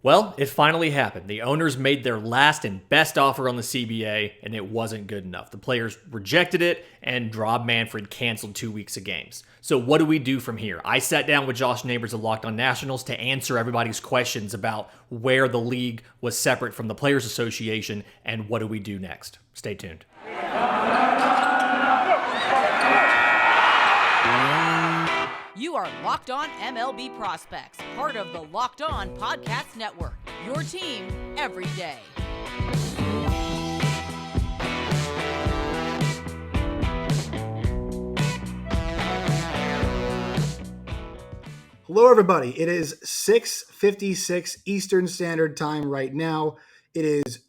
Well, it finally happened. The owners made their last and best offer on the CBA, and it wasn't good enough. The players rejected it, and Rob Manfred canceled 2 weeks of games. So what do we do from here? I sat down with Josh Neighbors of LockedOn Nationals to answer everybody's questions about where the league was separate from the Players Association, and what do we do next? Stay tuned. You are Locked On MLB Prospects, part of the Locked On Podcast Network, your team every day. Hello, everybody. It is 6:56 Eastern Standard Time right now. It is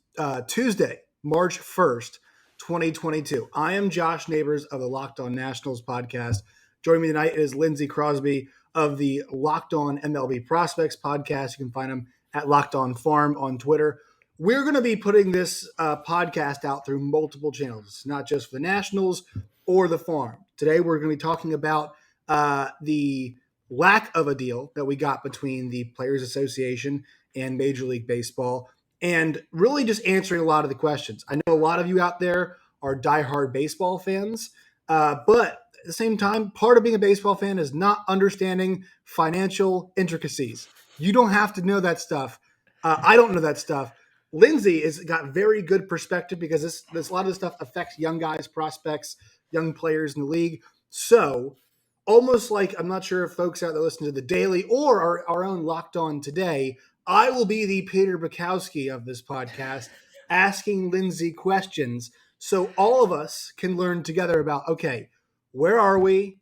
Tuesday, March 1st, 2022. I am Josh Neighbors of the Locked On Nationals podcast. Joining me tonight is Lindsey Crosby of the Locked On MLB Prospects podcast. You can find him at Locked On Farm on Twitter. We're going to be putting this podcast out through multiple channels, not just for the Nationals or the Farm. Today, we're going to be talking about the lack of a deal that we got between the Players Association and Major League Baseball, and really just answering a lot of the questions. I know a lot of you out there are diehard baseball fans, but at the same time, part of being a baseball fan is not understanding financial intricacies. You don't have to know that stuff. I don't know that stuff. Lindsey has got very good perspective because this a lot of this stuff affects young guys, prospects, young players in the league. So almost like, I'm not sure if folks out there listen to the Daily or our own Locked On Today, I will be the Peter Bukowski of this podcast, asking Lindsey questions so all of us can learn together about, okay, where are we?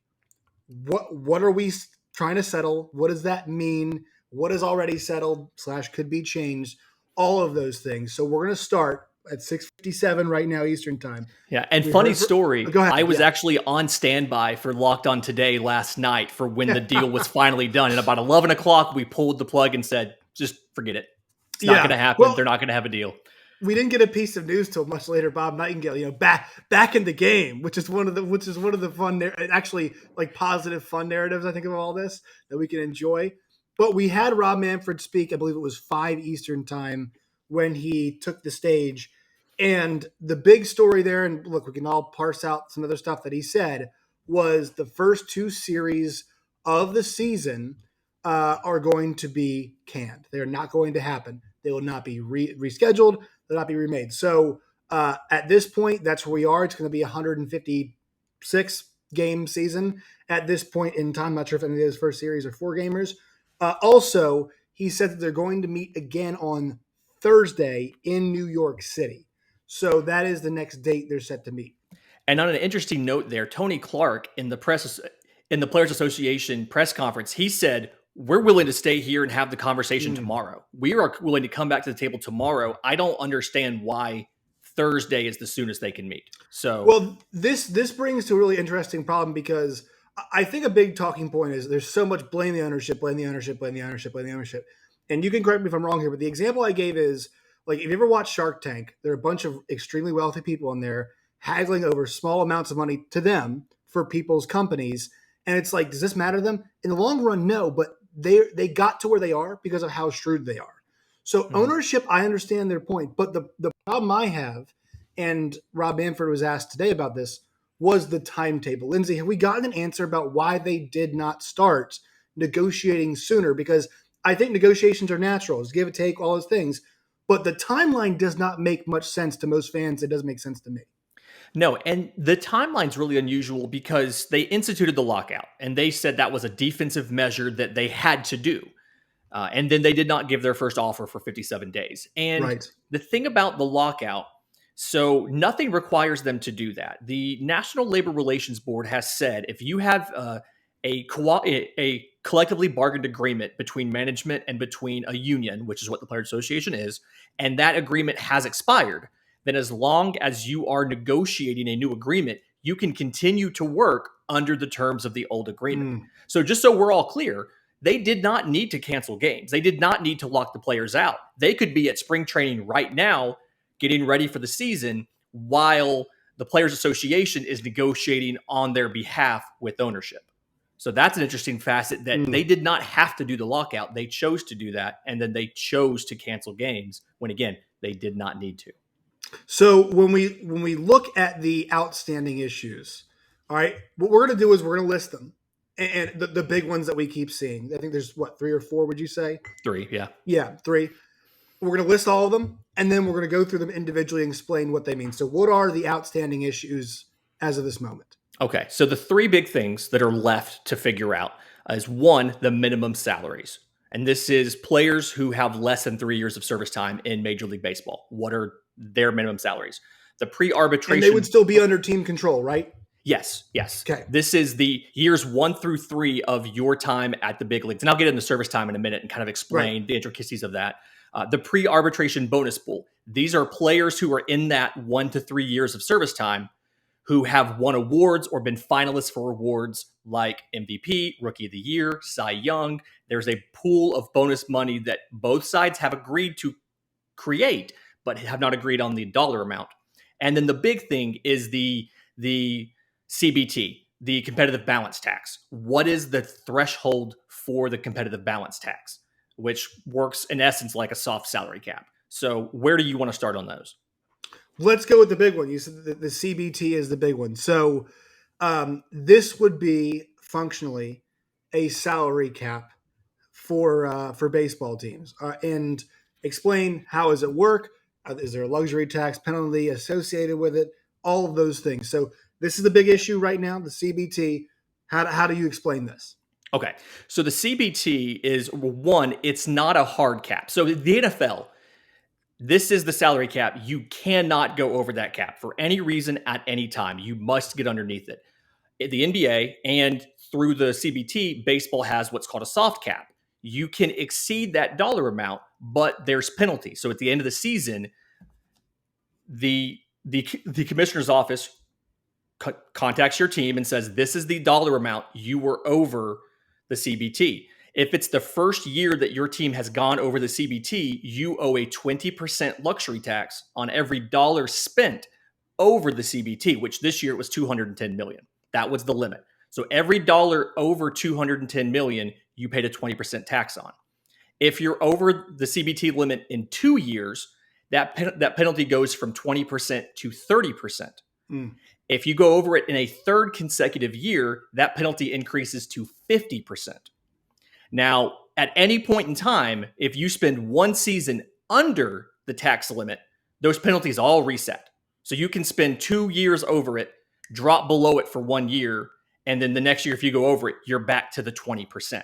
What are we trying to settle? What does that mean? What is already settled / could be changed? All of those things. So we're going to start at 6:57 right now Eastern time. Yeah, and funny story, I was actually on standby for Locked On Today last night for when the deal was finally done. And about 11 o'clock, we pulled the plug and said, just forget it. It's not going to happen. Well, they're not going to have a deal. We didn't get a piece of news till much later. Bob Nightingale, back in the game, which is one of the fun, actually like positive fun narratives I think of all this that we can enjoy. But we had Rob Manfred speak. I believe it was 5 Eastern time when he took the stage, and the big story there. And look, we can all parse out some other stuff that he said was the first 2 series of the season are going to be canned. They are not going to happen. They will not be rescheduled. They'll not be remade. So at this point, that's where we are. It's going to be a 156 game season at this point in time. I'm not sure if any of those first series are 4 gamers. Also, he said that they're going to meet again on Thursday in New York City. So that is the next date they're set to meet. And on an interesting note there, Tony Clark in the Players Association press conference, he said, we're willing to stay here and have the conversation tomorrow. We are willing to come back to the table tomorrow. I don't understand why Thursday is the soonest they can meet. So, well, this brings to a really interesting problem because I think a big talking point is there's so much blame the ownership. And you can correct me if I'm wrong here, but the example I gave is, like, if you ever watch Shark Tank, there are a bunch of extremely wealthy people in there haggling over small amounts of money to them for people's companies. And it's like, does this matter to them? In the long run, no, but they got to where they are because of how shrewd they are. So ownership, I understand their point, but the problem I have, and Rob Manfred was asked today about this, was the timetable. Lindsey, have we gotten an answer about why they did not start negotiating sooner? Because I think negotiations are natural. It's give and take, all those things. But the timeline does not make much sense to most fans. It doesn't make sense to me. No, and the timeline's really unusual because they instituted the lockout, and they said that was a defensive measure that they had to do. And then they did not give their first offer for 57 days. And the thing about the lockout, so nothing requires them to do that. The National Labor Relations Board has said if you have a collectively bargained agreement between management and between a union, which is what the Players Association is, and that agreement has expired, then as long as you are negotiating a new agreement, you can continue to work under the terms of the old agreement. So just so we're all clear, they did not need to cancel games. They did not need to lock the players out. They could be at spring training right now, getting ready for the season, while the Players Association is negotiating on their behalf with ownership. So that's an interesting facet that they did not have to do the lockout. They chose to do that, and then they chose to cancel games when, again, they did not need to. So when we look at the outstanding issues, all right, what we're going to do is we're going to list them, and the big ones that we keep seeing. I think there's what, 3 or 4? Would you say 3? Yeah. Yeah, 3. We're going to list all of them, and then we're going to go through them individually and explain what they mean. So what are the outstanding issues as of this moment? Okay, so the 3 big things that are left to figure out is 1, the minimum salaries. And this is players who have less than 3 years of service time in Major League Baseball. What are their minimum salaries? The pre-arbitration... And they would still be under team control, right? Yes. Okay. This is the years 1 through 3 of your time at the big leagues. And I'll get into service time in a minute and kind of explain the intricacies of that. The pre-arbitration bonus pool. These are players who are in that 1 to 3 years of service time who have won awards or been finalists for awards like MVP, Rookie of the Year, Cy Young. There's a pool of bonus money that both sides have agreed to create, but have not agreed on the dollar amount. And then the big thing is the CBT, the competitive balance tax. What is the threshold for the competitive balance tax, which works in essence like a soft salary cap? So where do you want to start on those? Let's go with the big one. You said the CBT is the big one. So this would be functionally a salary cap for baseball teams. And explain, how does it work? Is there a luxury tax penalty associated with it? All of those things. So this is the big issue right now, the CBT. How do you explain this? Okay, so the CBT is, 1, it's not a hard cap. So the NFL, this is the salary cap. You cannot go over that cap for any reason at any time. You must get underneath it. The NBA and through the CBT, baseball has what's called a soft cap. You can exceed that dollar amount, but there's penalties. So at the end of the season, the commissioner's office contacts your team and says, this is the dollar amount you were over the CBT. If it's the first year that your team has gone over the CBT, you owe a 20% luxury tax on every dollar spent over the CBT, which this year it was $210 million. That was the limit. So every dollar over $210 million, you paid a 20% tax on. If you're over the CBT limit in 2 years, that penalty goes from 20% to 30%. If you go over it in a third consecutive year, that penalty increases to 50%. Now, at any point in time, if you spend one season under the tax limit, those penalties all reset. So you can spend 2 years over it, drop below it for 1 year, and then the next year, if you go over it, you're back to the 20%.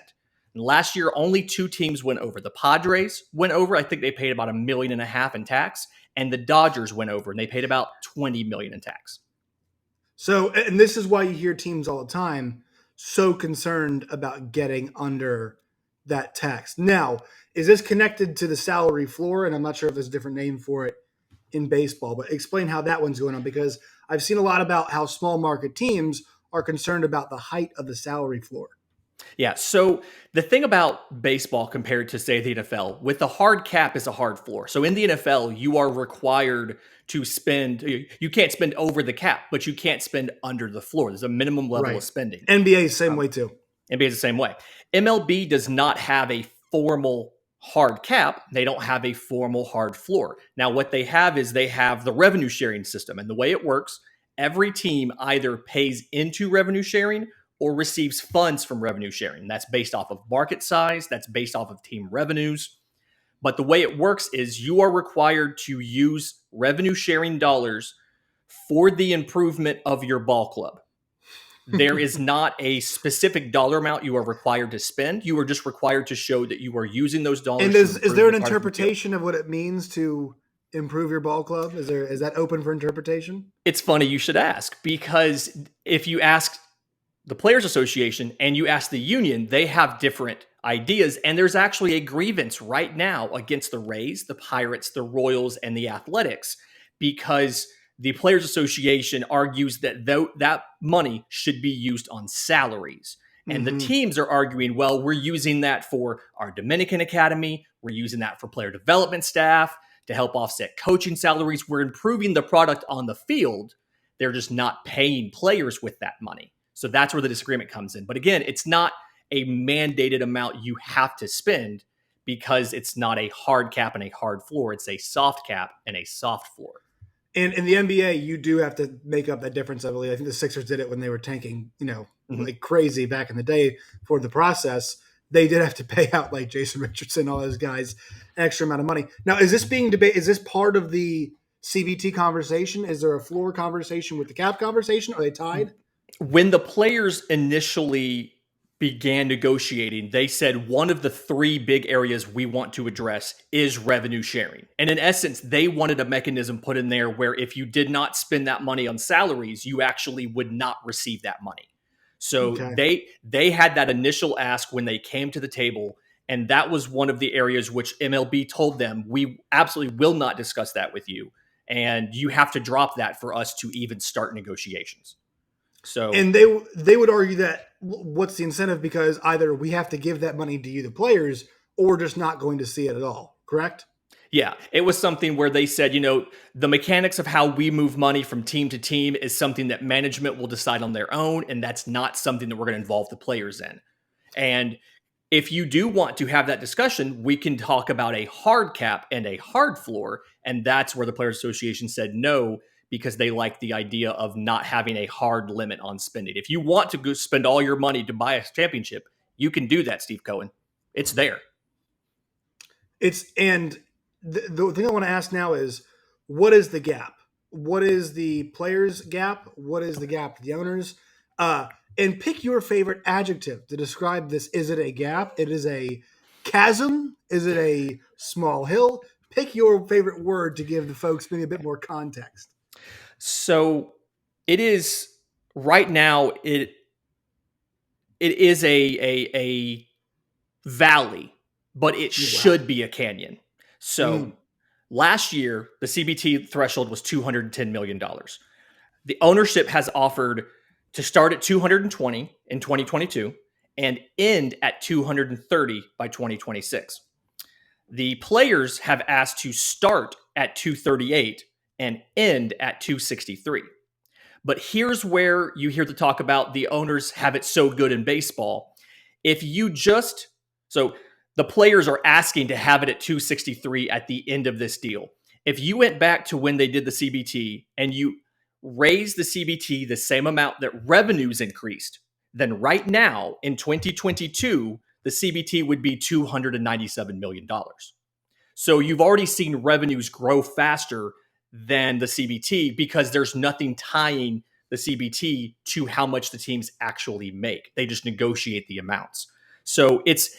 And last year, only 2 teams went over. The Padres went over. I think they paid about $1.5 million in tax. And the Dodgers went over, and they paid about $20 million in tax. So, and this is why you hear teams all the time so concerned about getting under that tax. Now, is this connected to the salary floor? And I'm not sure if there's a different name for it in baseball, but explain how that one's going on, because I've seen a lot about how small market teams are concerned about the height of the salary floor. Yeah, so the thing about baseball compared to, say, the NFL, with the hard cap is a hard floor. So in the NFL, you are required to spend, you can't spend over the cap, but you can't spend under the floor. There's a minimum level of spending. NBA is the same way too. NBA is the same way. MLB does not have a formal hard cap. They don't have a formal hard floor. Now, what they have is they have the revenue sharing system. And the way it works, every team either pays into revenue sharing or receives funds from revenue sharing. That's based off of market size. That's based off of team revenues. But the way it works is you are required to use revenue sharing dollars for the improvement of your ball club. There is not a specific dollar amount you are required to spend. You are just required to show that you are using those dollars. And is there an interpretation of what it means to improve your ball club? Is that open for interpretation? It's funny you should ask, because if you ask the Players Association and you ask the union, they have different ideas. And there's actually a grievance right now against the Rays, the Pirates, the Royals, and the Athletics, because the Players Association argues that that money should be used on salaries. And the teams are arguing, well, we're using that for our Dominican Academy. We're using that for player development staff to help offset coaching salaries. We're improving the product on the field. They're just not paying players with that money. So that's where the disagreement comes in. But again, it's not a mandated amount you have to spend because it's not a hard cap and a hard floor. It's a soft cap and a soft floor. And in the NBA, you do have to make up that difference, I believe. I think the Sixers did it when they were tanking, like crazy back in the day for the process. They did have to pay out like Jason Richardson, all those guys, an extra amount of money. Now, is this being debated? Is this part of the CBT conversation? Is there a floor conversation with the cap conversation? Are they tied? When the players initially began negotiating, they said one of the three big areas we want to address is revenue sharing. And in essence, they wanted a mechanism put in there where if you did not spend that money on salaries, you actually would not receive that money. So they had that initial ask when they came to the table, and that was one of the areas which MLB told them, we absolutely will not discuss that with you, and you have to drop that for us to even start negotiations. So, and they would argue that what's the incentive? Because either we have to give that money to you, the players, or we're just not going to see it at all. Correct? yeah, it was something where they said, the mechanics of how we move money from team to team is something that management will decide on their own, and that's not something that we're going to involve the players in. And if you do want to have that discussion, we can talk about a hard cap and a hard floor, and that's where the Players Association said no, because they like the idea of not having a hard limit on spending. If you want to go spend all your money to buy a championship, you can do that, Steve Cohen. It's there. The thing I want to ask now is, what is the gap? What is the players' gap? What is the gap to the owners? And pick your favorite adjective to describe this. Is it a gap? It is a chasm? Is it a small hill? Pick your favorite word to give the folks maybe a bit more context. So it is right now. It is a valley, but it should be a canyon. So last year, the CBT threshold was $210 million. The ownership has offered to start at 220 in 2022 and end at 230 by 2026. The players have asked to start at 238 and end at 263. But here's where you hear the talk about the owners have it so good in baseball. So the players are asking to have it at 263 at the end of this deal. If you went back to when they did the CBT and you raised the CBT the same amount that revenues increased, then right now in 2022, the CBT would be $297 million. So you've already seen revenues grow faster than the CBT because there's nothing tying the CBT to how much the teams actually make. They just negotiate the amounts. So it's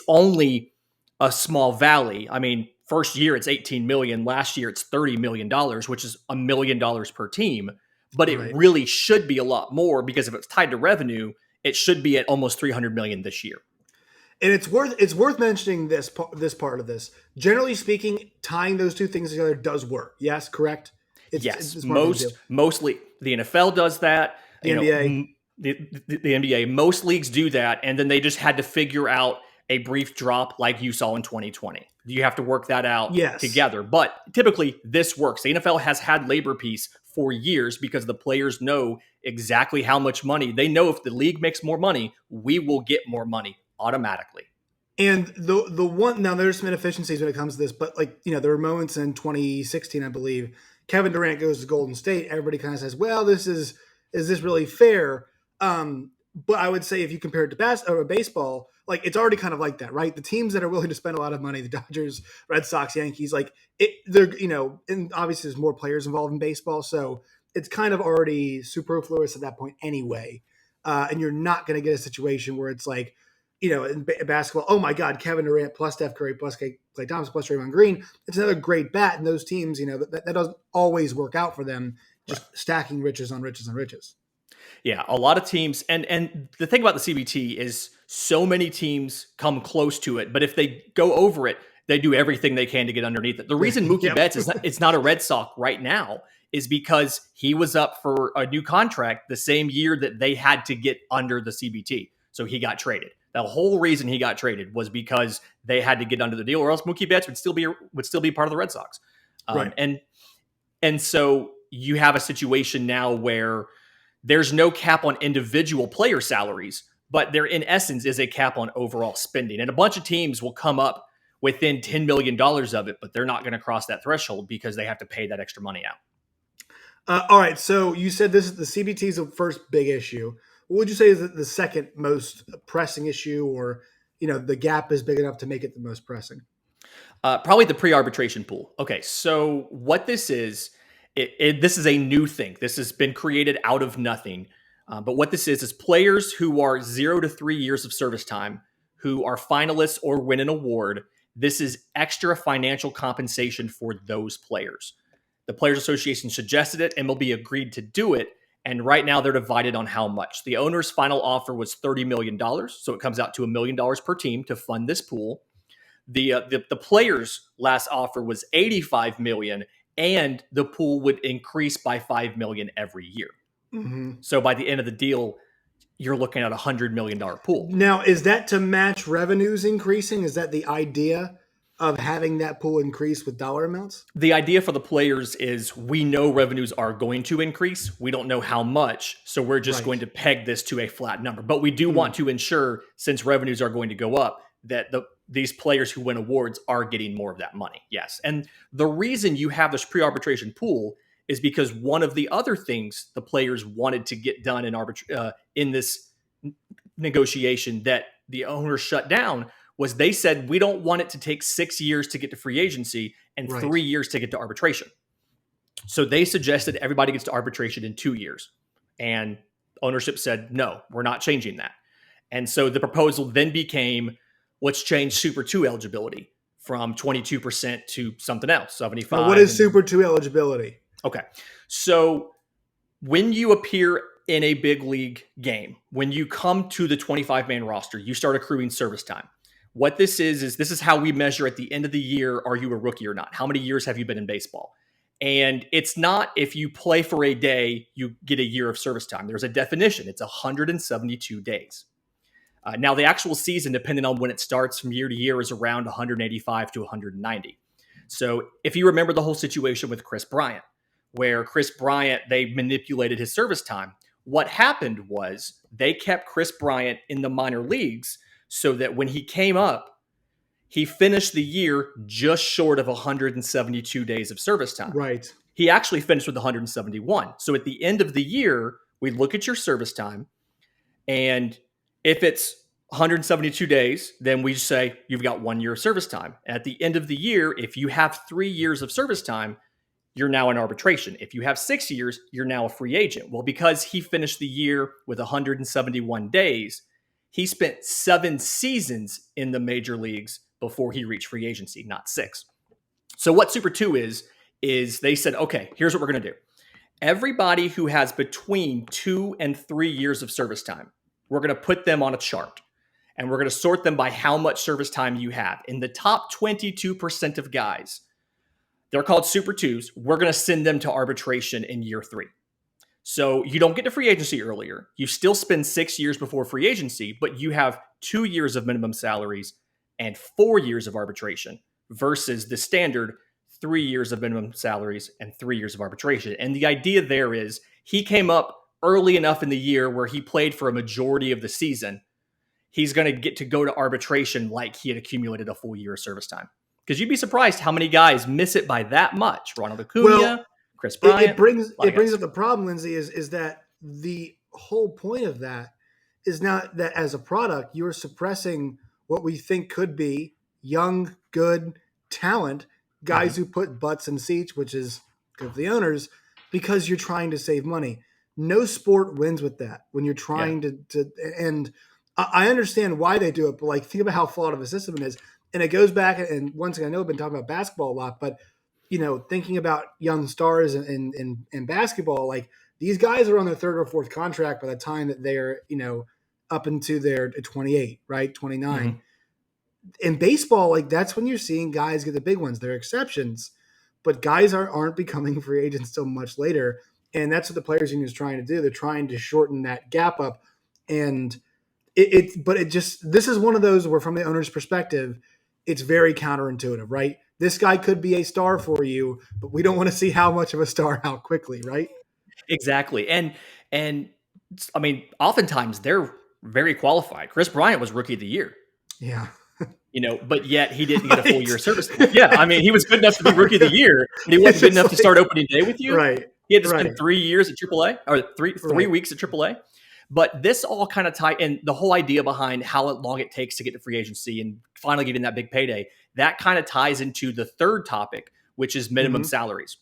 only a small valley. I mean, first year it's $18 million. Last year it's $30 million, which is $1 million per team. But it really should be a lot more because if it's tied to revenue, it should be at almost $300 million this year. And it's worth mentioning this part of this. Generally speaking, tying those two things together does work. Yes, correct? It's mostly the NFL does that. The NBA. The NBA, most leagues do that, and then they just had to figure out a brief drop like you saw in 2020. You have to work that out together. But typically, this works. The NFL has had labor peace for years because the players know exactly how much money. They know if the league makes more money, we will get more money automatically. And the one, now there's some inefficiencies when it comes to this, but there were moments in 2016, I believe, Kevin Durant goes to Golden State. Everybody kind of says, well, is this really fair? But I would say if you compare it to baseball, it's already kind of like that, right? The teams that are willing to spend a lot of money, the Dodgers, Red Sox, Yankees, they're, and obviously there's more players involved in baseball. So it's kind of already superfluous at that point anyway. And you're not going to get a situation where it's in basketball, oh my God, Kevin Durant plus Steph Curry plus Klay Thompson plus Draymond Green. It's another great bat. And those teams, that doesn't always work out for them, just stacking riches on riches on riches. Yeah, a lot of teams. And the thing about the CBT is so many teams come close to it. But if they go over it, they do everything they can to get underneath it. The reason Mookie Betts is not a Red Sox right now is because he was up for a new contract the same year that they had to get under the CBT. So he got traded. The whole reason he got traded was because they had to get under the deal, or else Mookie Betts would still be part of the Red Sox. And so you have a situation now where there's no cap on individual player salaries, but there in essence is a cap on overall spending. And a bunch of teams will come up within $10 million of it, but they're not going to cross that threshold because they have to pay that extra money out. All right. So you said this is the CBT is the first big issue. What would you say is the second most pressing issue, or the gap is big enough to make it the most pressing? Probably the pre-arbitration pool. Okay, so what this is, this is a new thing. This has been created out of nothing. But what this is players who are 0 to 3 years of service time, who are finalists or win an award. This is extra financial compensation for those players. The Players Association suggested it, MLB agreed to do it. And right now they're divided on how much. The owner's final offer was $30 million. So it comes out to $1 million per team to fund this pool. The players' last offer was $85 million, and the pool would increase by $5 million every year. Mm-hmm. So by the end of the deal, you're looking at a $100 million pool. Now, is that to match revenues increasing? Is that the idea of having that pool increase with dollar amounts? The idea for the players is we know revenues are going to increase. We don't know how much, so we're just going to peg this to a flat number. But we do want to ensure, since revenues are going to go up, that these players who win awards are getting more of that money. Yes. And the reason you have this pre-arbitration pool is because one of the other things the players wanted to get done in this negotiation that the owners shut down was they said, we don't want it to take 6 years to get to free agency and 3 years to get to arbitration. So they suggested everybody gets to arbitration in 2 years. And ownership said, no, we're not changing that. And so the proposal then became, let's change Super 2 eligibility from 22% to something else, 75%. Now, what is Super 2 eligibility? Okay. So when you appear in a big league game, when you come to the 25-man roster, you start accruing service time. What this is how we measure at the end of the year, are you a rookie or not? How many years have you been in baseball? And it's not if you play for a day, you get a year of service time. There's a definition. It's 172 days. Now, the actual season, depending on when it starts from year to year, is around 185 to 190. So if you remember the whole situation with Kris Bryant, where Kris Bryant, they manipulated his service time. What happened was they kept Kris Bryant in the minor leagues so that when he came up, he finished the year just short of 172 days of service time. Right. He actually finished with 171. So at the end of the year, we look at your service time, and if it's 172 days, then we say you've got 1 year of service time. At the end of the year, if you have 3 years of service time, you're now in arbitration. If you have 6 years, you're now a free agent. Well, because he finished the year with 171 days, he spent 7 seasons in the major leagues before he reached free agency, not 6. So what Super 2 is they said, okay, here's what we're going to do. Everybody who has between 2 and 3 years of service time, we're going to put them on a chart, and we're going to sort them by how much service time you have. In the top 22% of guys, they're called Super 2s. We're going to send them to arbitration in year 3. So you don't get to free agency earlier. You still spend 6 years before free agency, but you have 2 years of minimum salaries and 4 years of arbitration versus the standard 3 years of minimum salaries and 3 years of arbitration. And the idea there is he came up early enough in the year where he played for a majority of the season. He's going to get to go to arbitration like he had accumulated a full year of service time. Because you'd be surprised how many guys miss it by that much. Ronald Acuna, Kris Bryant. It brings up the problem, Lindsay, is that the whole point of that is not that as a product, you're suppressing what we think could be young, good talent, guys who put butts in seats, which is good for the owners, because you're trying to save money. No sport wins with that when you're trying to and I understand why they do it, but think about how flawed of a system it is. And it goes back, and once again, I know I've been talking about basketball a lot, but thinking about young stars in basketball, these guys are on their third or fourth contract by the time that they're, up into their 28, right? 29. Mm-hmm. In baseball, that's when you're seeing guys get the big ones. They're exceptions, but guys aren't becoming free agents till much later. And that's what the players union is trying to do. They're trying to shorten that gap up. And this is one of those where from the owner's perspective, it's very counterintuitive, right? This guy could be a star for you, but we don't want to see how much of a star, how quickly, right? Exactly. And And I mean, oftentimes they're very qualified. Chris Bryant was rookie of the year, Yeah. but yet he didn't get a full Right. year of service time. Yeah. I mean, he was good enough to be rookie of the year, but he It's wasn't good just enough to like, start opening day with you. right. He had to Right. spend 3 years at AAA or three Right. weeks at AAA. But this all kind of tie and the whole idea behind how long it takes to get to free agency and finally getting that big payday, that kind of ties into the third topic, which is minimum Mhm. salaries.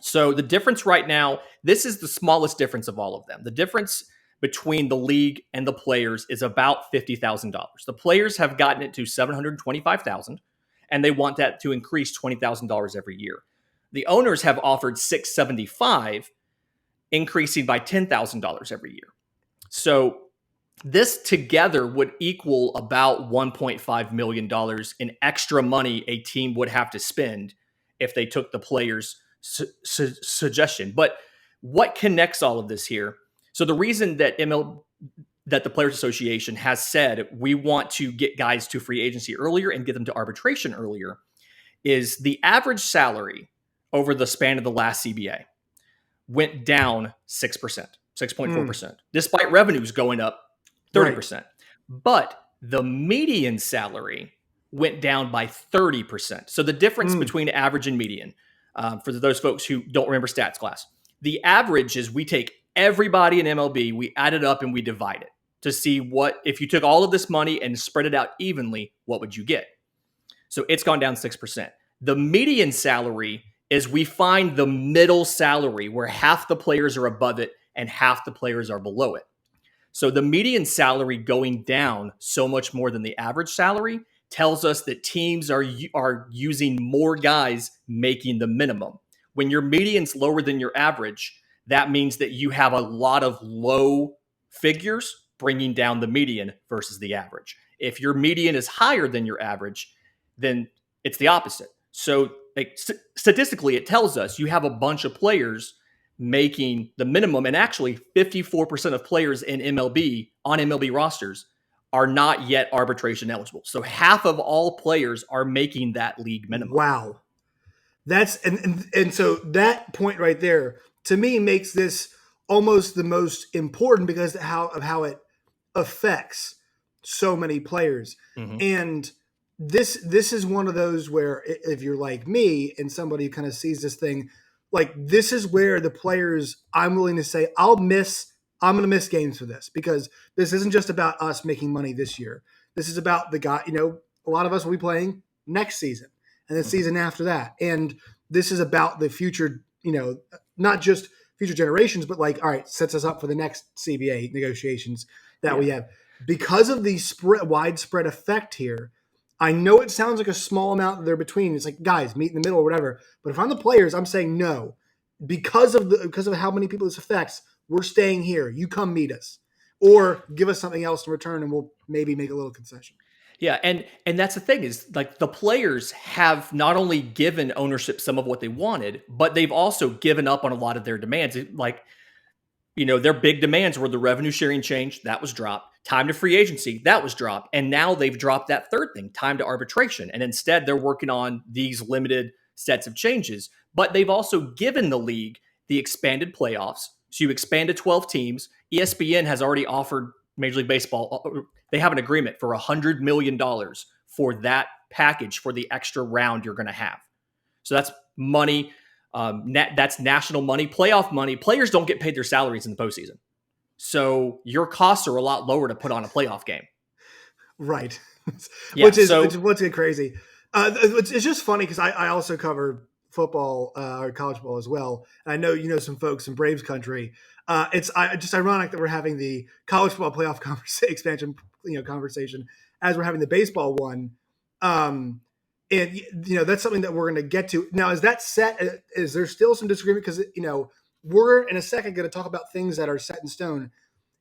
So the difference right now, this is the smallest difference of all of them. The difference between the league and the players is about $50,000. The players have gotten it to $725,000, and they want that to increase $20,000 every year. The owners have offered $675,000, increasing by $10,000 every year. So this together would equal about $1.5 million in extra money a team would have to spend if they took the players' suggestion. But what connects all of this here? So the reason that that the Players Association has said we want to get guys to free agency earlier and get them to arbitration earlier is the average salary over the span of the last CBA went down 6%, 6.4%, despite revenues going up 30%. Right. But the median salary went down by 30%. So the difference between average and median, for those folks who don't remember stats class, the average is we take everybody in MLB, we add it up and we divide it to see what, if you took all of this money and spread it out evenly, what would you get? So it's gone down 6%. The median salary is we find the middle salary where half the players are above it and half the players are below it. So the median salary going down so much more than the average salary tells us that teams are using more guys making the minimum. When your median's lower than your average, that means that you have a lot of low figures bringing down the median versus the average. If your median is higher than your average, then it's the opposite. So statistically, it tells us you have a bunch of players making the minimum, and actually 54% of players in MLB on MLB rosters are not yet arbitration eligible. So half of all players are making that league minimum. Wow. That's and so that point right there to me makes this almost the most important because of how it affects so many players. Mm-hmm. And this is one of those where if you're like me and somebody who kind of sees this thing, like this is where the players, I'm willing to say I'm going to miss games for this because this isn't just about us making money this year. This is about the guy, a lot of us will be playing next season and the season after that. And this is about the future, not just future generations, but like, all right, sets us up for the next CBA negotiations that we have. Because of the widespread effect here, I know it sounds like a small amount there between. It's like, guys, meet in the middle or whatever. But if I'm the players, I'm saying no. Because of how many people this affects, we're staying here. You come meet us. Or give us something else in return and we'll maybe make a little concession. Yeah, and that's the thing is like the players have not only given ownership some of what they wanted, but they've also given up on a lot of their demands. Like, their big demands were the revenue sharing change, that was dropped. Time to free agency, that was dropped. And now they've dropped that third thing, time to arbitration. And instead they're working on these limited sets of changes. But they've also given the league the expanded playoffs. So you expand to 12 teams. ESPN has already offered Major League Baseball, they have an agreement for $100 million for that package for the extra round you're going to have. So that's money. That's national money, playoff money. Players don't get paid their salaries in the postseason. So your costs are a lot lower to put on a playoff game. Right. Yeah, Which is what's crazy. It's just funny because I also cover football or college football as well. And I know some folks in Braves country. It's just ironic that we're having the college football playoff expansion conversation as we're having the baseball one. And that's something that we're going to get to. Now, is that set? Is there still some disagreement? Because we're in a second going to talk about things that are set in stone.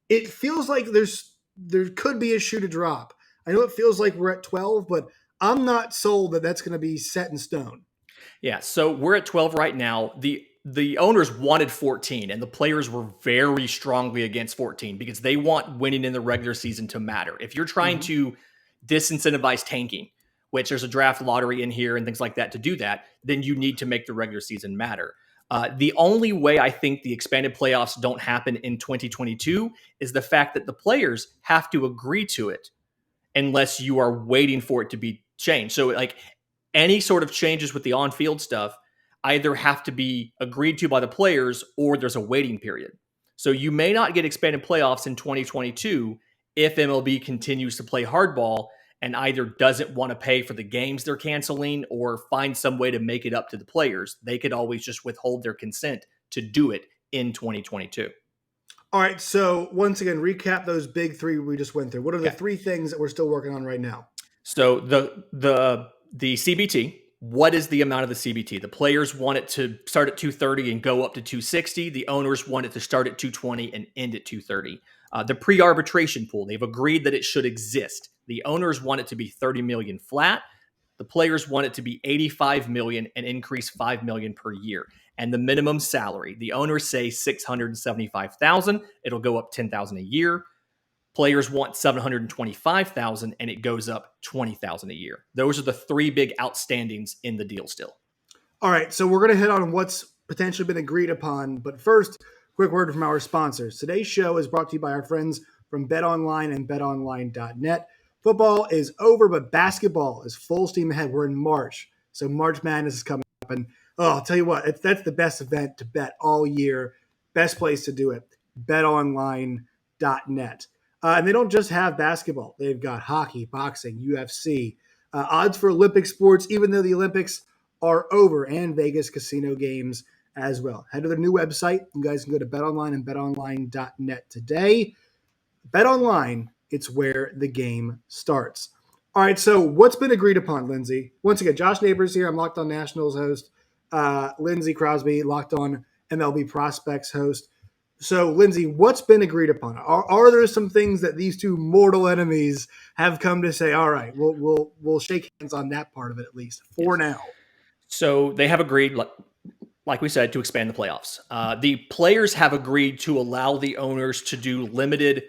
It feels like there could be a shoe to drop. I know it feels like we're at 12, but I'm not sold that that's going to be set in stone. Yeah, so we're at 12 right now. The owners wanted 14, and the players were very strongly against 14 because they want winning in the regular season to matter. If you're trying to disincentivize tanking, which there's a draft lottery in here and things like that to do that, then you need to make the regular season matter. The only way I think the expanded playoffs don't happen in 2022 is the fact that the players have to agree to it unless you are waiting for it to be changed. So, like any sort of changes with the on field stuff either have to be agreed to by the players or there's a waiting period. So, you may not get expanded playoffs in 2022 if MLB continues to play hardball and either doesn't want to pay for the games they're canceling or find some way to make it up to the players. They could always just withhold their consent to do it in 2022. All right. So once again, recap those big three we just went through. What are the Okay. three things that we're still working on right now? So the CBT, what is the amount of the CBT? The players want it to start at 230 and go up to 260. The owners want it to start at 220 and end at 230. The pre-arbitration pool, they've agreed that it should exist. The owners want it to be 30 million flat. The players want it to be 85 million and increase 5 million per year. And the minimum salary, the owners say 675,000. It'll go up 10,000 a year. Players want 725,000 and it goes up 20,000 a year. Those are the three big outstandings in the deal still. All right. So we're going to hit on what's potentially been agreed upon. But first, quick word from our sponsors. Today's show is brought to you by our friends from BetOnline and BetOnline.net. Football is over, but basketball is full steam ahead. We're in March, so March Madness is coming up. And I'll tell you what, that's the best event to bet all year. Best place to do it, BetOnline.net. And they don't just have basketball. They've got hockey, boxing, UFC, odds for Olympic sports, even though the Olympics are over, and Vegas casino games as well. Head to their new website. You guys can go to BetOnline and BetOnline.net today. BetOnline, it's where the game starts. All right, so what's been agreed upon, Lindsay? Once again, Josh Neighbors here. I'm Locked On Nationals host. Lindsay Crosby, Locked On MLB Prospects host. So, Lindsay, what's been agreed upon? Are there some things that these two mortal enemies have come to say? All right, we'll shake hands on that part of it at least for now. So they have agreed, like we said, to expand the playoffs. The players have agreed to allow the owners to do limited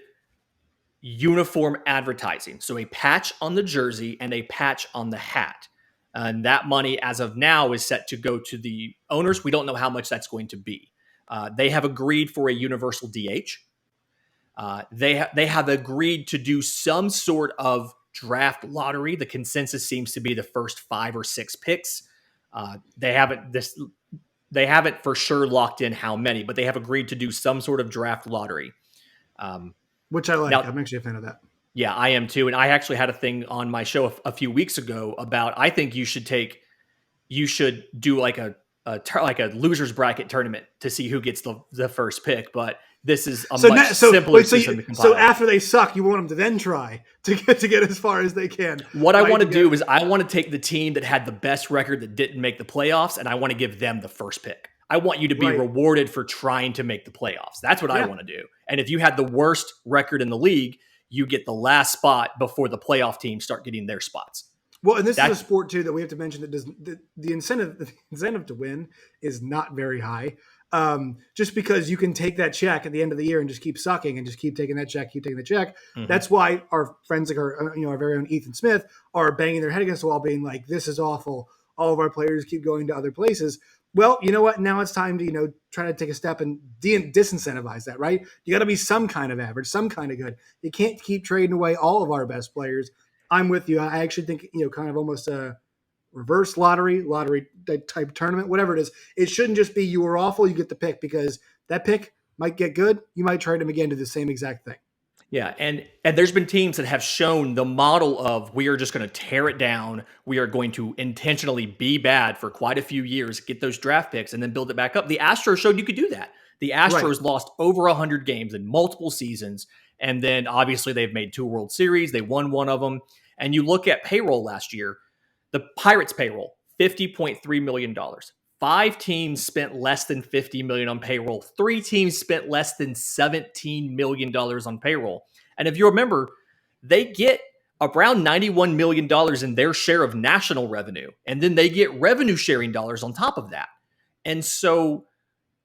uniform advertising. So a patch on the jersey and a patch on the hat. And that money, as of now, is set to go to the owners. We don't know how much that's going to be. They have agreed for a universal DH. They have agreed to do some sort of draft lottery. The consensus seems to be the first 5 or 6 picks. They haven't for sure locked in how many, but they have agreed to do some sort of draft lottery. Which I like. Now, I'm actually a fan of that. Yeah, I am too. And I actually had a thing on my show a few weeks ago about I think you should do like a loser's bracket tournament to see who gets the first pick. But this is a much simpler system to compile. So after they suck, you want them to then try to get as far as they can. What I want to do is I want to take the team that had the best record that didn't make the playoffs, and I want to give them the first pick. I want you to be rewarded for trying to make the playoffs. That's what I want to do. And if you had the worst record in the league, you get the last spot before the playoff teams start getting their spots. Well, and this is a sport too that we have to mention that the incentive to win is not very high. Just because you can take that check at the end of the year and just keep sucking and just keep taking that check, Mm-hmm. That's why our friends like our very own Ethan Smith are banging their head against the wall, being like, "This is awful. All of our players keep going to other places." Well, you know what? Now it's time to try to take a step and disincentivize that, right? You got to be some kind of average, some kind of good. You can't keep trading away all of our best players. I'm with you. I actually think kind of almost a reverse lottery type tournament, whatever it is. It shouldn't just be you were awful, you get the pick, because that pick might get good. You might trade him again to the same exact thing. Yeah, and there's been teams that have shown the model of we are just going to tear it down. We are going to intentionally be bad for quite a few years, get those draft picks, and then build it back up. The Astros showed you could do that. The Astros lost over 100 games in multiple seasons, and then obviously they've made 2 World Series. They won one of them. And you look at payroll last year, the Pirates payroll, $50.3 million. 5 teams spent less than $50 million on payroll. 3 teams spent less than $17 million on payroll. And if you remember, they get around $91 million in their share of national revenue. And then they get revenue sharing dollars on top of that. And so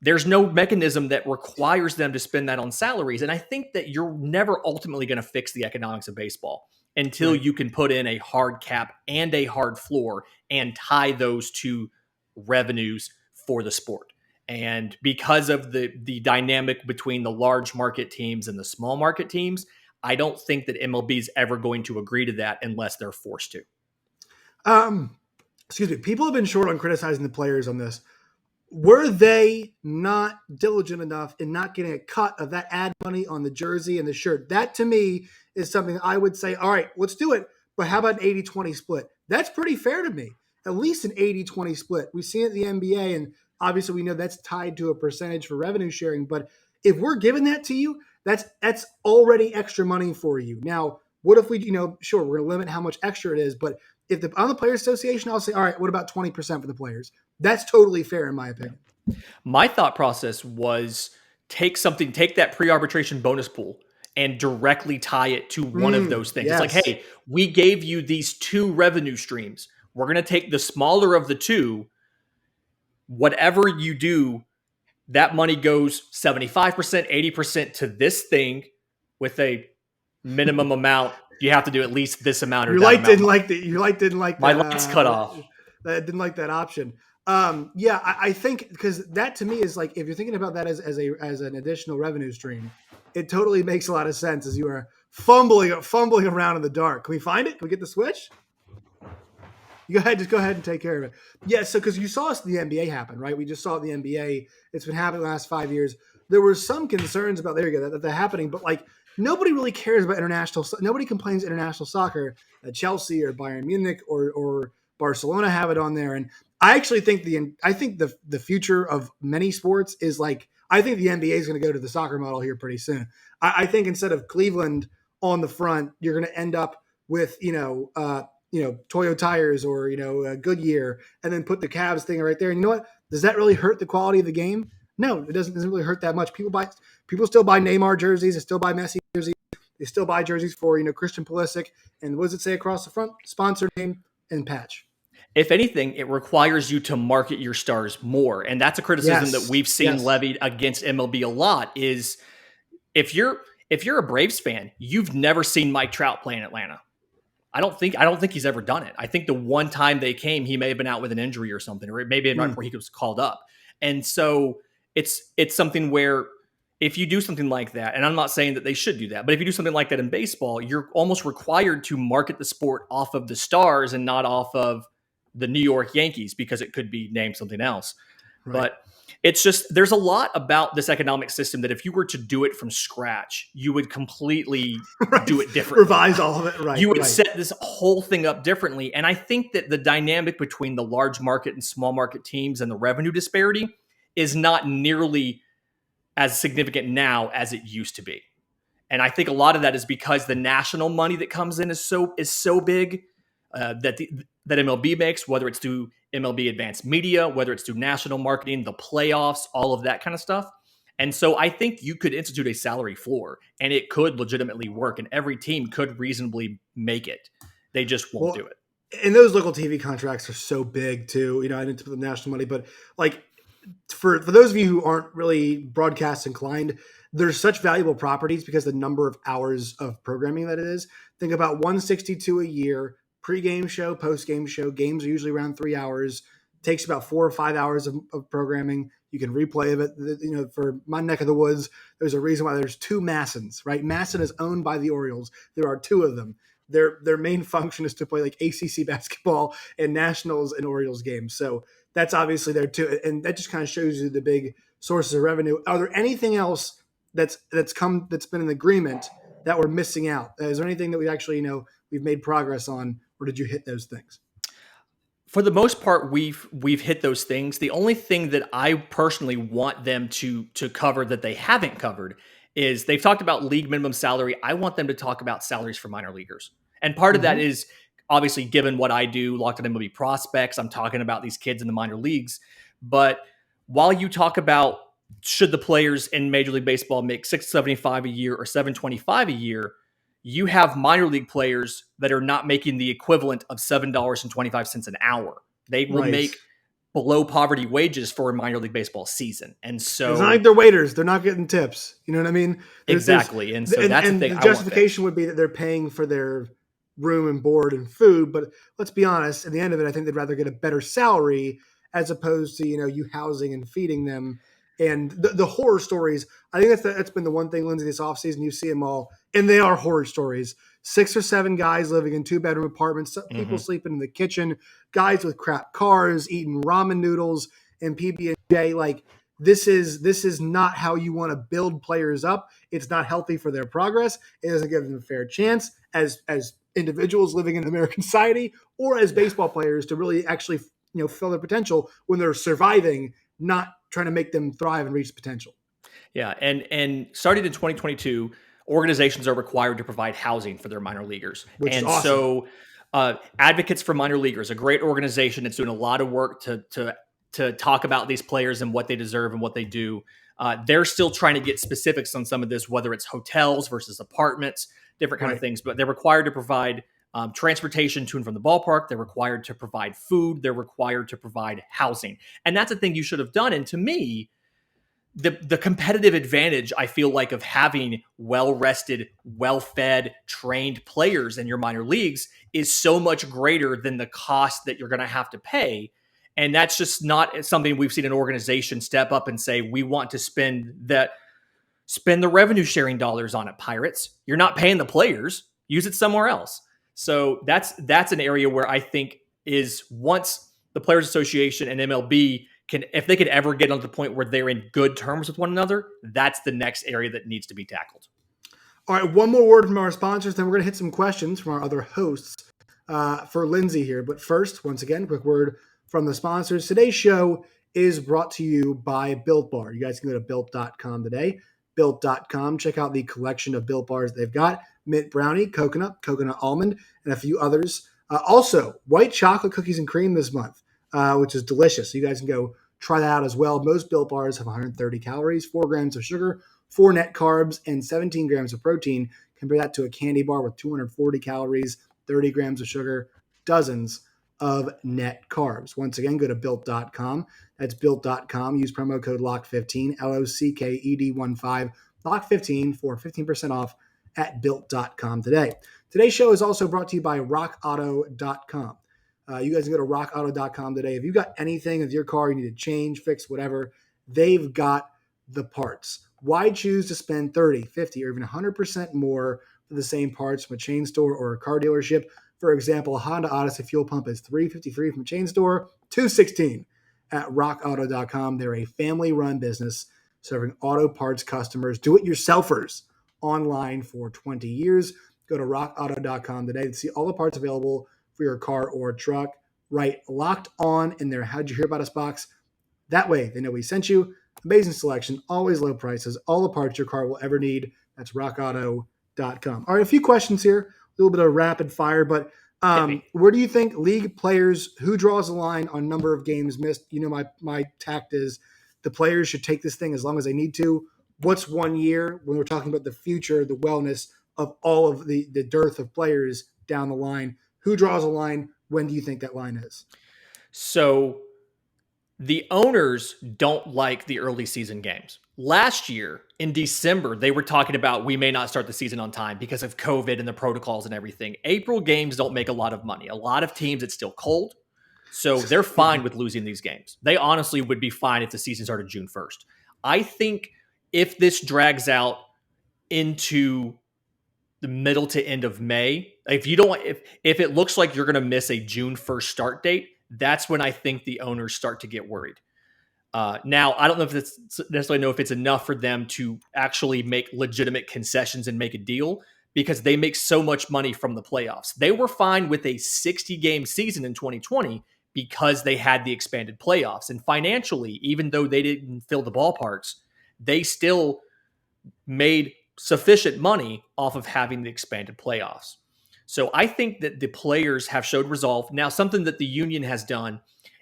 there's no mechanism that requires them to spend that on salaries. And I think that you're never ultimately going to fix the economics of baseball until you can put in a hard cap and a hard floor and tie those two revenues for the sport. And because of the dynamic between the large market teams and the small market teams, I don't think that MLB is ever going to agree to that unless they're forced to. Excuse me. People have been short on criticizing the players on this. Were they not diligent enough in not getting a cut of that ad money on the jersey and the shirt? That to me is something I would say, all right, let's do it. But how about an 80-20 split? That's pretty fair to me. At least an 80-20 split. We've seen it in the NBA, and obviously we know that's tied to a percentage for revenue sharing. But if we're giving that to you, that's already extra money for you. Now, what if we, sure, we're going to limit how much extra it is, but if on the Players Association, I'll say, all right, what about 20% for the players? That's totally fair in my opinion. My thought process was take that pre-arbitration bonus pool and directly tie it to one of those things. Yes. It's like, hey, we gave you these two revenue streams. We're going to take the smaller of the two. Whatever you do, that money goes 75%, 80% to this thing with a minimum amount. You have to do at least this amount. Your light didn't like that. Your light didn't like that. My light's cut off. That didn't like that option. I think because that to me is like, if you're thinking about that as an additional revenue stream, it totally makes a lot of sense as you are fumbling around in the dark. Can we find it? Can we get the switch? Just go ahead and take care of it. Yeah, so because you saw the NBA happen, right? We just saw the NBA. It's been happening the last 5 years. There were some concerns about that happening, but like nobody really cares about international. Nobody complains international soccer that Chelsea or Bayern Munich or Barcelona have it on there. And I actually think the future of many sports is like, I think the NBA is going to go to the soccer model here pretty soon. I think instead of Cleveland on the front, you're going to end up with Toyo tires or Goodyear, and then put the Cavs thing right there. And you know what? Does that really hurt the quality of the game? No, it doesn't really hurt that much. People still buy Neymar jerseys. They still buy Messi jerseys. They still buy jerseys for Christian Pulisic. And what does it say across the front? Sponsor name and patch. If anything, it requires you to market your stars more. And that's a criticism that we've seen levied against MLB a lot is if you're a Braves fan, you've never seen Mike Trout play in Atlanta. I don't think he's ever done it. I think the one time they came, he may have been out with an injury or something, or maybe right before he was called up. And so it's something where if you do something like that, and I'm not saying that they should do that, but if you do something like that in baseball, you're almost required to market the sport off of the stars and not off of the New York Yankees, because it could be named something else. Right. But it's just, there's a lot about this economic system that if you were to do it from scratch, you would completely do it differently. Revise all of it, right. You would set this whole thing up differently. And I think that the dynamic between the large market and small market teams and the revenue disparity is not nearly as significant now as it used to be. And I think a lot of that is because the national money that comes in is so big that MLB makes, whether it's through MLB Advanced Media, whether it's through national marketing, the playoffs, all of that kind of stuff. And so I think you could institute a salary floor and it could legitimately work and every team could reasonably make it. They just won't do it. And those local TV contracts are so big too. I didn't put the national money, but like for those of you who aren't really broadcast inclined, there's such valuable properties because the number of hours of programming that it is. Think about 162 a year. Pre-game show, post-game show. Games are usually around 3 hours. Takes about 4 or 5 hours of programming. You can replay of it. For my neck of the woods, there's a reason why there's 2 Massons, right? Masson is owned by the Orioles. There are 2 of them. Their main function is to play like ACC basketball and Nationals and Orioles games. So that's obviously there too. And that just kind of shows you the big sources of revenue. Are there anything else that's been an agreement that we're missing out? Is there anything that we actually we've made progress on? Or did you hit those things? For the most part, we've hit those things. The only thing that I personally want them to cover that they haven't covered is they've talked about league minimum salary. I want them to talk about salaries for minor leaguers. And part of that is obviously given what I do, Locked On MLB prospects, I'm talking about these kids in the minor leagues. But while you talk about should the players in Major League Baseball make $675 a year or $725 a year, you have minor league players that are not making the equivalent of $7.25 an hour. They will make below poverty wages for a minor league baseball season. And so it's not like they're waiters. They're not getting tips. You know what I mean? Exactly. And so that's the thing. The justification would be that they're paying for their room and board and food. But let's be honest, at the end of it, I think they'd rather get a better salary as opposed to, you housing and feeding them. And the horror stories, I think that's been the one thing, Lindsay, this offseason. You see them all, and they are horror stories. 6 or 7 guys living in 2-bedroom apartments, people sleeping in the kitchen, guys with crap cars, eating ramen noodles and PB&J. Like, this is not how you want to build players up. It's not healthy for their progress. It doesn't give them a fair chance as individuals living in American society or as baseball players to really actually fill their potential when they're surviving, not trying to make them thrive and reach potential. Yeah, and starting in 2022, organizations are required to provide housing for their minor leaguers, Which is and awesome. so Advocates for Minor Leaguers, a great organization that's doing a lot of work to talk about these players and what they deserve and what they do. They're still trying to get specifics on some of this, whether it's hotels versus apartments, different kind of things. But they're required to provide transportation to and from the ballpark. They're required to provide food. They're required to provide housing, and that's a thing you should have done. And to me, the competitive advantage, I feel like, of having well-rested, well-fed, trained players in your minor leagues is so much greater than the cost that you're going to have to pay. And that's just not something we've seen an organization step up and say, we want to spend the revenue sharing dollars on it, Pirates. You're not paying the players. Use it somewhere else. So that's an area where I think is, once the Players Association and MLB if they could ever get on the point where they're in good terms with one another, that's the next area that needs to be tackled. All right, one more word from our sponsors, then we're going to hit some questions from our other hosts for Lindsay here. But first, once again, quick word from the sponsors. Today's show is brought to you by Built Bar. You guys can go to Built.com today. Built.com. Check out the collection of Built Bars they've got. Mint brownie, coconut almond, and a few others. Also, white chocolate cookies and cream this month, which is delicious. So you guys can go try that out as well. Most Built Bars have 130 calories, 4 grams of sugar, 4 net carbs, and 17 grams of protein. Compare that to a candy bar with 240 calories, 30 grams of sugar, dozens of net carbs. Once again, go to Built.com. That's Built.com. Use promo code LOCK15, LOCKED15, LOCK15 for 15% off at Built.com today. Today's show is also brought to you by RockAuto.com. You guys can go to RockAuto.com today. If you've got anything with your car, you need to change, fix, whatever, they've got the parts. Why choose to spend 30, 50, or even 100% more for the same parts from a chain store or a car dealership? For example, a Honda Odyssey fuel pump is $353 from a chain store, $216 at RockAuto.com. They're a family-run business serving auto parts customers, do-it-yourselfers, online for 20 years. Go to RockAuto.com today to see all the parts available for your car or truck. Right, Locked On in their How'd You Hear About Us box. That way they know we sent you. Amazing selection, always low prices, all the parts your car will ever need. That's rockauto.com. All right, a few questions here, a little bit of rapid fire, but where do you think league players, who draws the line on number of games missed? My tact is the players should take this thing as long as they need to. What's 1 year when we're talking about the future, the wellness of all of the dearth of players down the line? Who draws a line? When do you think that line is? So the owners don't like the early season games. Last year in December, they were talking about we may not start the season on time because of COVID and the protocols and everything. April games don't make a lot of money. A lot of teams, it's still cold. So they're fine with losing these games. They honestly would be fine if the season started June 1st. I think if this drags out into the middle to end of May, if it looks like you're going to miss a June 1st start date, that's when I think the owners start to get worried. Now, I don't know if it's necessarily know if it's enough for them to actually make legitimate concessions and make a deal, because they make so much money from the playoffs. They were fine with a 60-game season in 2020 because they had the expanded playoffs. And financially, even though they didn't fill the ballparks, they still made sufficient money off of having the expanded playoffs. So I think that the players have showed resolve. Now, something that the union has done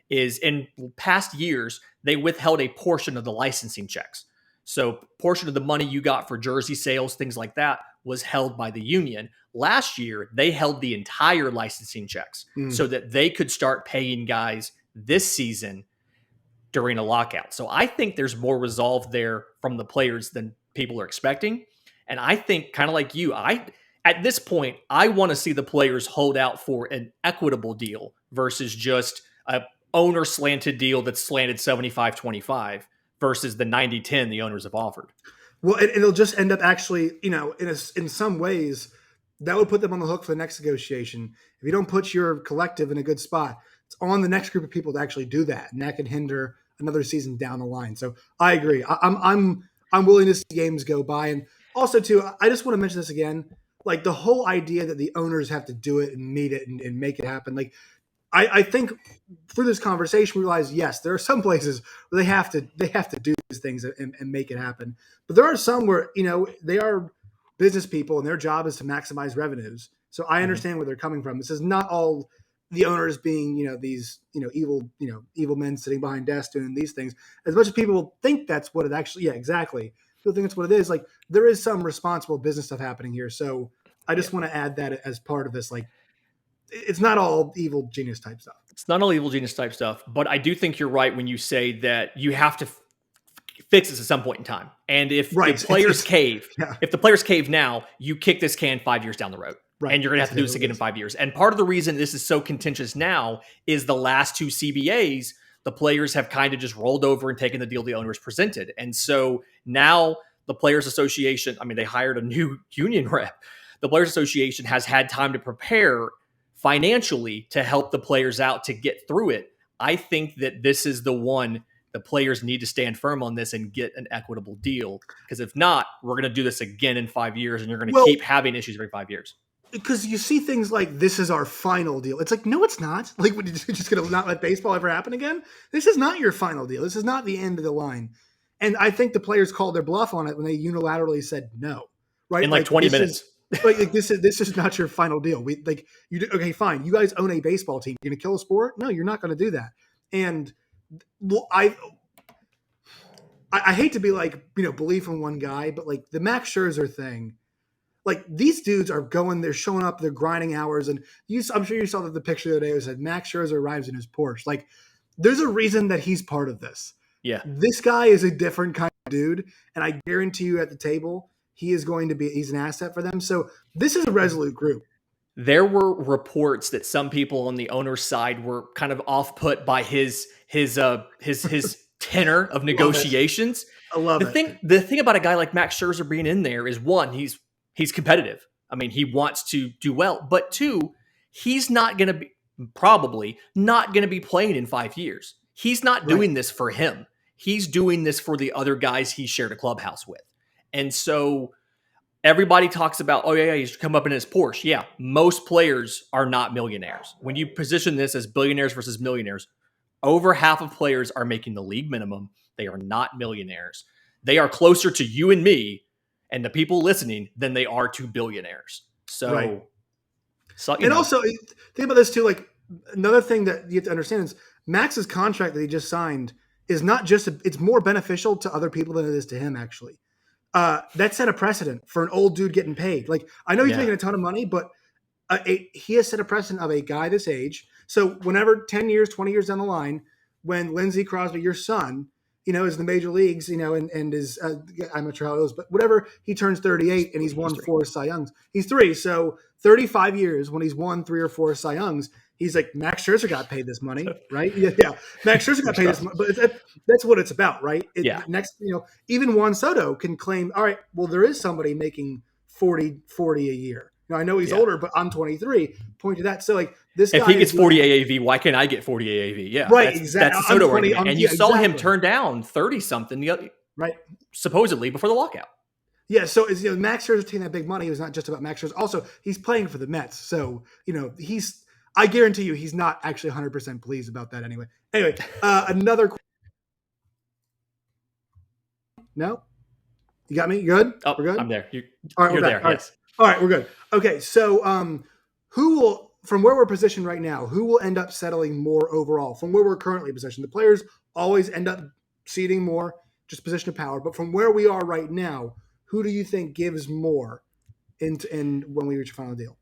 is, in past years, they withheld a portion of the licensing checks. So portion of the money you got for jersey sales, things like that, was held by the union. Last year, they held the entire licensing checks so that they could start paying guys this season during a lockout. So I think there's more resolve there from the players than people are expecting. And I think, kind of like you, at this point, I want to see the players hold out for an equitable deal versus just owner slanted deal that's slanted 75-25 versus the 90-10 the owners have offered. Well, it'll just end up actually, in some ways, that would put them on the hook for the next negotiation. If you don't put your collective in a good spot, it's on the next group of people to actually do that, and that can hinder another season down the line. So I agree. I'm willing to see games go by, and also too, I just want to mention this again, like the whole idea that the owners have to do it and meet it and make it happen. Like I think through this conversation, we realize, yes, there are some places where they have to do these things and make it happen. But there are some where, they are business people and their job is to maximize revenues. So I understand where they're coming from. This is not all the owners being, these, evil men sitting behind desks doing these things. As much as people think that's what it actually, yeah, exactly. People think that's what it is. Like there is some responsible business stuff happening here. So I just want to add that as part of this, like, it's not all evil genius type stuff. It's not all evil genius type stuff, but I do think you're right when you say that you have to fix this at some point in time. And if the players cave, if the players cave now, you kick this can 5 years down the road. Right. And you're going to have to do this again in 5 years. And part of the reason this is so contentious now is the last two CBAs, the players have kind of just rolled over and taken the deal the owners presented. And so now the Players Association, they hired a new union rep. The Players Association has had time to prepare financially to help the players out to get through it. I think that this is the one the players need to stand firm on this and get an equitable deal. Because if not, we're going to do this again in 5 years and you're going to keep having issues every 5 years. Because you see things like, this is our final deal. It's like, no, it's not. Like, you're just going to not let baseball ever happen again? This is not your final deal. This is not the end of the line. And I think the players called their bluff on it when they unilaterally said no. Right? In like 20 minutes. This is not your final deal. Okay, fine. You guys own a baseball team. You're going to kill a sport? No, you're not going to do that. And I hate to be like, belief in one guy, but like the Max Scherzer thing, like these dudes are they're showing up, they're grinding hours. And I'm sure you saw the picture the other day that said Max Scherzer arrives in his Porsche. Like there's a reason that he's part of this. Yeah. This guy is a different kind of dude. And I guarantee you at the table, he's an asset for them. So this is a resolute group. There were reports that some people on the owner's side were kind of off put by his tenor of negotiations. I love it. The thing about a guy like Max Scherzer being in there is, one, he's competitive. He wants to do well, but two, he's probably not going to be playing in 5 years. He's not doing this for him. He's doing this for the other guys he shared a clubhouse with. And so everybody talks about, he's come up in his Porsche. Yeah, most players are not millionaires. When you position this as billionaires versus millionaires, over half of players are making the league minimum. They are not millionaires. They are closer to you and me and the people listening than they are to billionaires. So, also think about this too. Like another thing that you have to understand is Max's contract that he just signed is not just it's more beneficial to other people than it is to him, actually. That set a precedent for an old dude getting paid. Like, I know he's making a ton of money, but he has set a precedent of a guy this age. So whenever 10 years, 20 years down the line, when Lindsey Crosby, your son, is in the major leagues, and is, I'm not sure how it is, but whatever, he turns 38 and he's won 4 Cy Youngs. He's 3. So 35 years when he's won 3 or 4 Cy Youngs, he's like, Max Scherzer got paid this money, right? Yeah. Max Scherzer got paid this money, but that's what it's about, right? Next, even Juan Soto can claim, all right, well, there is somebody making 40 a year. I know he's older, but I'm 23. Point to that. So like this guy, if he gets 40 AAV, why can't I get 40 AAV? Yeah, right. Exactly. That's the Soto argument. And you saw him turn down 30 something, right? Supposedly before the lockout. Yeah, so Max Scherzer taking that big money was not just about Max Scherzer. Also, he's playing for the Mets, so I guarantee you he's not actually 100% pleased about that anyway. Anyway, another. No, you got me. You good? Oh, we're good. I'm there. All right, you're there. Yes. All right, we're good. Okay, so who will, from where we're positioned right now, who will end up settling more overall from where we're currently positioned? The players always end up ceding more, just position of power. But from where we are right now, who do you think gives more in when we reach a final deal?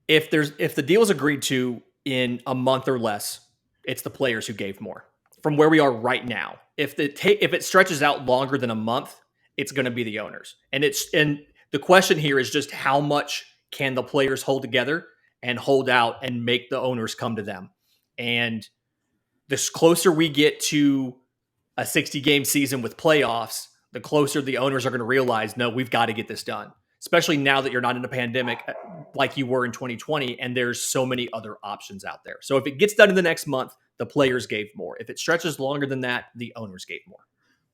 If the deal is agreed to in a month or less, it's the players who gave more. From where we are right now, if it stretches out longer than a month, it's going to be the owners. And the question here is just how much can the players hold together and hold out and make the owners come to them. And the closer we get to a 60-game season with playoffs, the closer the owners are going to realize, no, we've got to get this done, especially now that you're not in a pandemic like you were in 2020, and there's so many other options out there. So if it gets done in the next month, the players gave more. If it stretches longer than that, the owners gave more.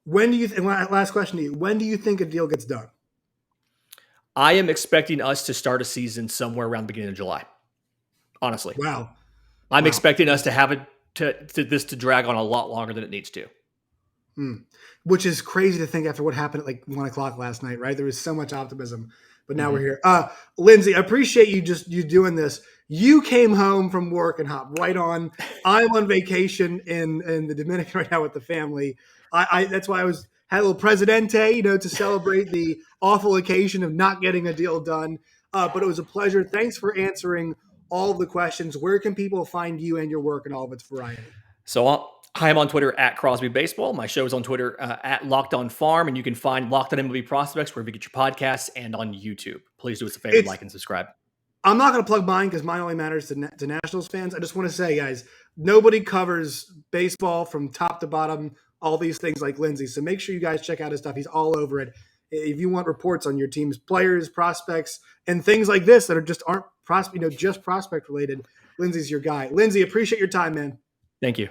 When do you last question to you, when do you think a deal gets done? I am expecting us to start a season somewhere around the beginning of July. Honestly. Wow. I'm expecting us to have it to drag on a lot longer than it needs to. Which is crazy to think after what happened at like 1 o'clock last night, right? There was so much optimism, but now we're here. Lindsay, I appreciate you doing this. You came home from work and hopped right on. I'm on vacation in the Dominican right now with the family. That's why had a little Presidente, to celebrate the awful occasion of not getting a deal done. But it was a pleasure. Thanks for answering all of the questions. Where can people find you and your work and all of its variety? So I am on Twitter at Crosby Baseball. My show is on Twitter at Locked On Farm, and you can find Locked On MLB Prospects wherever you get your podcasts and on YouTube. Please do us a favor, like and subscribe. I'm not going to plug mine because mine only matters to Nationals fans. I just want to say, guys, nobody covers baseball from top to bottom, all these things like Lindsay. So make sure you guys check out his stuff. He's all over it. If you want reports on your team's players, prospects, and things like this that aren't just prospect related, Lindsay's your guy. Lindsay, appreciate your time, man. Thank you.